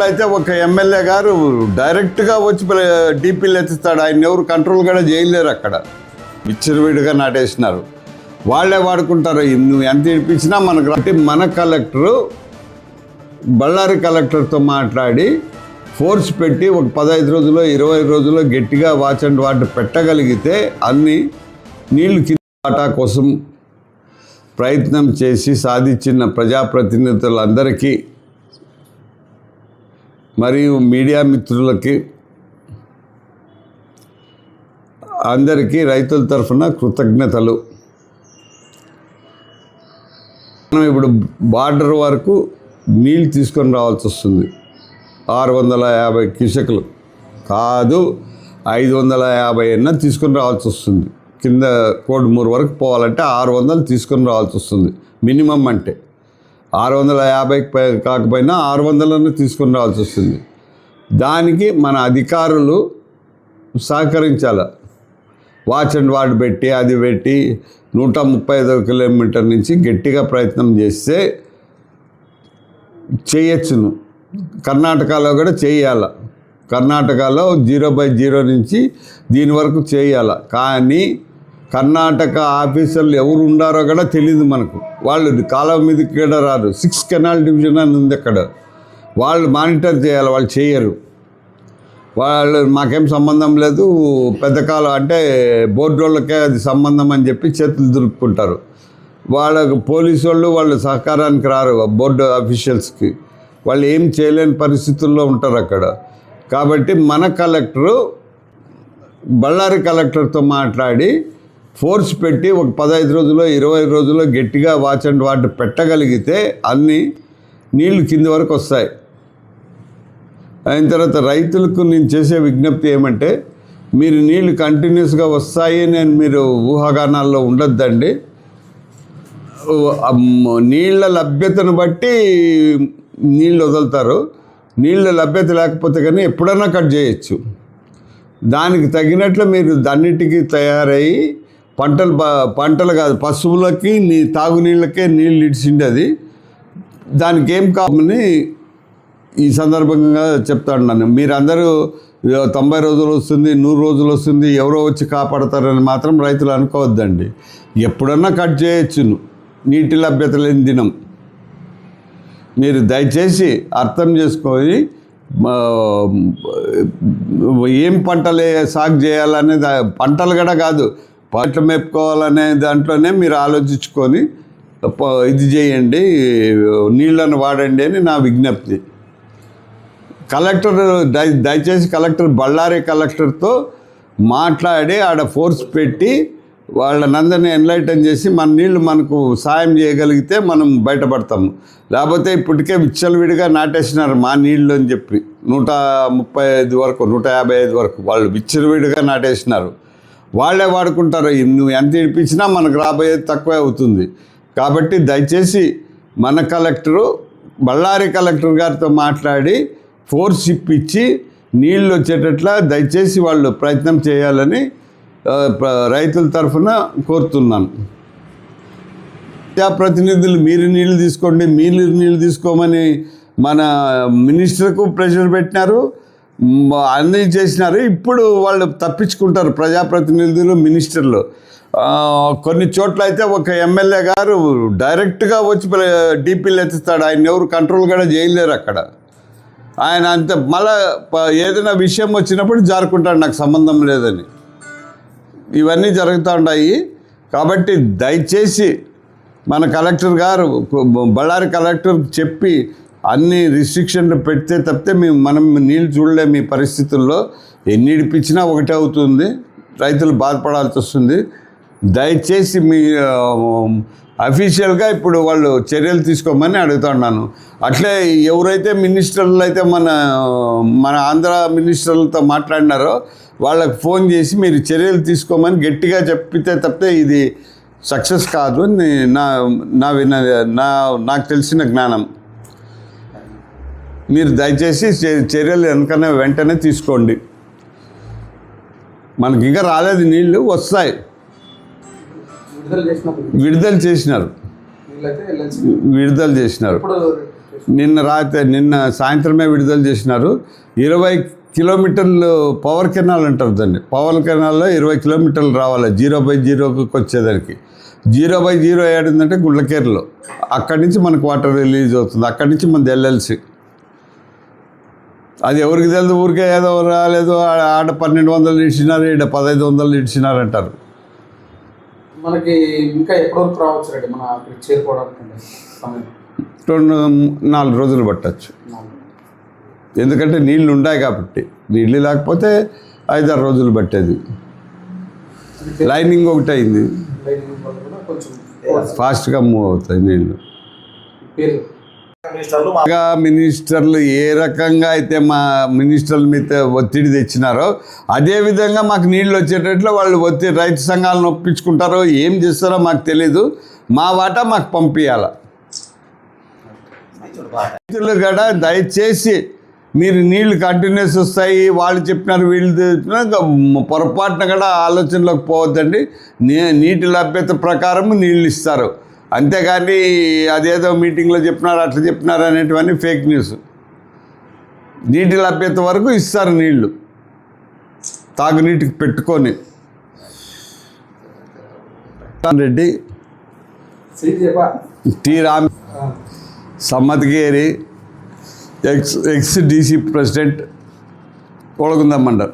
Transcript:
అయితే ఒక ఎమ్మెల్యే గారు డైరెక్ట్గా వచ్చి డీపీలు ఎత్తుతాడు. ఆయన ఎవరు కంట్రోల్ కూడా చేయలేరు. అక్కడ విచ్చలవిడిగా నాటేసినారు. వాళ్ళే వాడుకుంటారు. నువ్వు ఎంత ఇప్పించినా మనకు అంటే మన కలెక్టరు బళ్ళారి కలెక్టర్తో మాట్లాడి ఫోర్స్ పెట్టి ఒక 15 రోజుల్లో 20 రోజుల్లో గట్టిగా వాచ్ అండ్ వాటర్ పెట్టగలిగితే అన్ని నీళ్లు కింద వాటా కోసం ప్రయత్నం చేసి సాధించిన ప్రజాప్రతినిధులందరికీ మరియు మీడియా మిత్రులకి అందరికీ రైతుల తరఫున కృతజ్ఞతలు. మనం ఇప్పుడు బార్డర్ వరకు నీళ్ళు తీసుకొని రావాల్సి వస్తుంది. 650 క్యూసెక్లు కాదు, 550 తీసుకొని రావాల్సి వస్తుంది. కింద కోడుమూరు వరకు పోవాలంటే 600 తీసుకొని రావాల్సి వస్తుంది మినిమం. అంటే 650 కాకపోయినా 600 తీసుకొని రావాల్సి వస్తుంది. దానికి మన అధికారులు సహకరించాలి. వాచ్ అండ్ వార్డ్ పెట్టి అది పెట్టి 135 కిలోమీటర్ నుంచి గట్టిగా ప్రయత్నం చేస్తే చేయొచ్చును. కర్ణాటకలో కూడా చేయాల. కర్ణాటకలో 0/0 నుంచి దీని వరకు చేయాల. కానీ కర్ణాటక ఆఫీసర్లు ఎవరు ఉండారో కూడా తెలియదు మనకు. వాళ్ళు కాలం మీదకి కూడా రారు. 6 కెనాల్ డివిజన్ అని ఉంది అక్కడ. వాళ్ళు మానిటర్ చేయాలి, వాళ్ళు చేయరు. వాళ్ళు మాకేం సంబంధం లేదు, పెద్ద కాలం అంటే బోర్డు వాళ్ళకే అది సంబంధం అని చెప్పి చేతులు దులుపుకుంటారు. వాళ్ళకు పోలీసు వాళ్ళు సహకారానికి రారు. బోర్డు అఫీషియల్స్కి వాళ్ళు ఏం చేయలేని పరిస్థితుల్లో ఉంటారు అక్కడ. కాబట్టి మన కలెక్టరు బళ్ళారి కలెక్టర్తో మాట్లాడి ఫోర్స్ పెట్టి ఒక 15 రోజుల్లో 20 రోజుల్లో గట్టిగా వాచ్ అండ్ వాటర్ పెట్టగలిగితే అన్ని నీళ్లు కింది వరకు వస్తాయి. అయిన తర్వాత రైతులకు నేను చేసే విజ్ఞప్తి ఏమంటే, మీరు నీళ్లు కంటిన్యూస్గా వస్తాయి నేను మీరు ఊహాగానాల్లో ఉండొద్దండి. నీళ్ళ లభ్యతను బట్టి నీళ్ళు వదులుతారు. నీళ్ళ లభ్యత లేకపోతే కానీ ఎప్పుడన్నా కట్ చేయొచ్చు. దానికి తగినట్లు మీరు అన్నిటికీ తయారయ్యి పంటలు కాదు పశువులకి తాగునీళ్ళకే నీళ్ళు ఇడిచిండేది. దానికి ఏం కావాలని ఈ సందర్భంగా చెప్తా ఉన్నాను. మీరందరూ 90 రోజులు వస్తుంది, 100 రోజులు వస్తుంది, ఎవరో వచ్చి కాపాడతారని మాత్రం రైతులు అనుకోవద్దండి. ఎప్పుడన్నా కట్ చేయొచ్చును నీటి లభ్యత లేని దినం. మీరు దయచేసి అర్థం చేసుకొని ఏం పంటలు సాగు చేయాలనేది, పంటలు కూడా కాదు పంటలు మేపుకోవాలనే దాంట్లోనే మీరు ఆలోచించుకొని ఇది చేయండి, నీళ్ళను వాడండి అని నా విజ్ఞప్తి. కలెక్టర్ దయచేసి కలెక్టర్ బళ్ళారి కలెక్టర్తో మాట్లాడి ఆడ ఫోర్స్ పెట్టి వాళ్ళనందరినీ ఎన్లైటన్ చేసి మన నీళ్లు మనకు సాయం చేయగలిగితే మనం బయటపడతాము. లేకపోతే ఇప్పటికే విచ్చలవిడిగా నాటేసినారు మా నీళ్ళు అని చెప్పి 135 వరకు 155 వరకు వాళ్ళు విచ్చలవిడిగా నాటేసినారు. వాళ్ళే వాడుకుంటారు. నువ్వు ఎంత ఇప్పించినా మనకు రాబోయేది తక్కువే అవుతుంది. కాబట్టి దయచేసి మన కలెక్టరు బళ్ళారి కలెక్టర్ గారితో మాట్లాడి ఫోర్స్ ఇప్పించి నీళ్ళు వచ్చేటట్లా దయచేసి వాళ్ళు ప్రయత్నం చేయాలని రైతుల తరఫున కోరుతున్నాను. ప్రజాప్రతినిధులు మీరు నీళ్ళు తీసుకోండి, మీరు నీళ్ళు తీసుకోమని మన మినిస్టర్కు ప్రెషర్ పెట్టినారు, అన్నీ చేసినారు. ఇప్పుడు వాళ్ళు తప్పించుకుంటారు ప్రజాప్రతినిధులు, మినిస్టర్లు. కొన్ని చోట్ల అయితే ఒక ఎమ్మెల్యే గారు డైరెక్ట్గా వచ్చి డీపీలు ఎత్తుతాడు. ఆయన ఎవరు కంట్రోల్ కూడా చేయలేరు అక్కడ. ఆయన అంత మళ్ళా ఏదైనా విషయం వచ్చినప్పుడు జారుకుంటాడు, నాకు సంబంధం లేదని. ఇవన్నీ జరుగుతూ ఉన్నాయి. కాబట్టి దయచేసి మన కలెక్టర్ గారు బళ్ళారి కలెక్టర్ చెప్పి అన్ని రిస్ట్రిక్షన్లు పెడితే తప్పితే మనం నీళ్ళు చూడలేము. ఈ పరిస్థితుల్లో ఎన్ని ఇడిపించినా ఒకటే అవుతుంది, రైతులు బాధపడాల్సి వస్తుంది. దయచేసి మీ అఫీషియల్గా ఇప్పుడు వాళ్ళు చర్యలు తీసుకోమని అడుగుతున్నాను. అట్లే ఎవరైతే మినిస్టర్లు అయితే మన ఆంధ్ర మినిస్టర్లతో మాట్లాడినారో వాళ్ళకి ఫోన్ చేసి మీరు చర్యలు తీసుకోమని గట్టిగా చెప్పితే తప్పితే ఇది సక్సెస్ కాదు నాకు తెలిసిన జ్ఞానం. మీరు దయచేసి చర్యలు వెంటనే తీసుకోండి. మనకి ఇంకా రాలేదు, నీళ్ళు వస్తాయి. విడుదల చేసినారు. నిన్న సాయంత్రమే విడుదల చేసినారు. 20 కిలోమీటర్లు పవర్ కెనాల్ అంటారు దాన్ని. పవర్ కెనాల్లో 20 కిలోమీటర్లు రావాలి 0/0కి వచ్చేదానికి. 0/0 ఏడుందంటే గుండ్లకేరులో. అక్కడి నుంచి మనకు వాటర్ రిలీజ్ అవుతుంది. అక్కడి నుంచి మనది ఎల్ఎల్సి. అది ఎవరికి తెలియదు, ఊరికే ఏదో రాలేదు, ఆడ 1200 ఇచ్చినారు, ఈడ 1500 ఇచ్చినారు అంటారు. మనకి ఇంకా ఎప్పటివరకు రావచ్చు రెడ్డి మన అక్కడికి చేరుకోవడానికి సమయం? 2-4 రోజులు పట్టచ్చు. ఎందుకంటే నీళ్ళు ఉన్నాయి కాబట్టి. నీళ్ళు లేకపోతే 5-6 రోజులు పట్టేది. లైనింగ్ ఒకటి అయింది, ఫాస్ట్గా మూవ్ అవుతాయి నీళ్ళు. మినిస్టర్లు ఏ రకంగా అయితే మా మినిస్టర్ల మీద ఒత్తిడి తెచ్చినారో అదేవిధంగా మాకు నీళ్ళు వచ్చేటట్లు వాళ్ళు రైతు సంఘాలను ఒప్పించుకుంటారో ఏం చేస్తారో మాకు తెలీదు. మా వాటా మాకు పంపించాల. రైతులు కూడా దయచేసి మీరు నీళ్ళు కంటిన్యూస్ వస్తాయి, వాళ్ళు చెప్పినారు వీళ్ళు చెప్పినా పొరపాటున కూడా ఆలోచనలోకి పోవద్దండి. నీటి లభ్యత ప్రకారం నీళ్ళు ఇస్తారు, అంతేగాని అదేదో మీటింగ్లో చెప్పినారు అట్లా చెప్పినారు అనేటివన్నీ ఫేక్ న్యూస్. నీటి లభ్యత వరకు ఇస్తారు నీళ్ళు తాగునీటికి పెట్టుకొని. Reddy, T Ram, Sammathigeri, ex DC president, Olagunda mandal.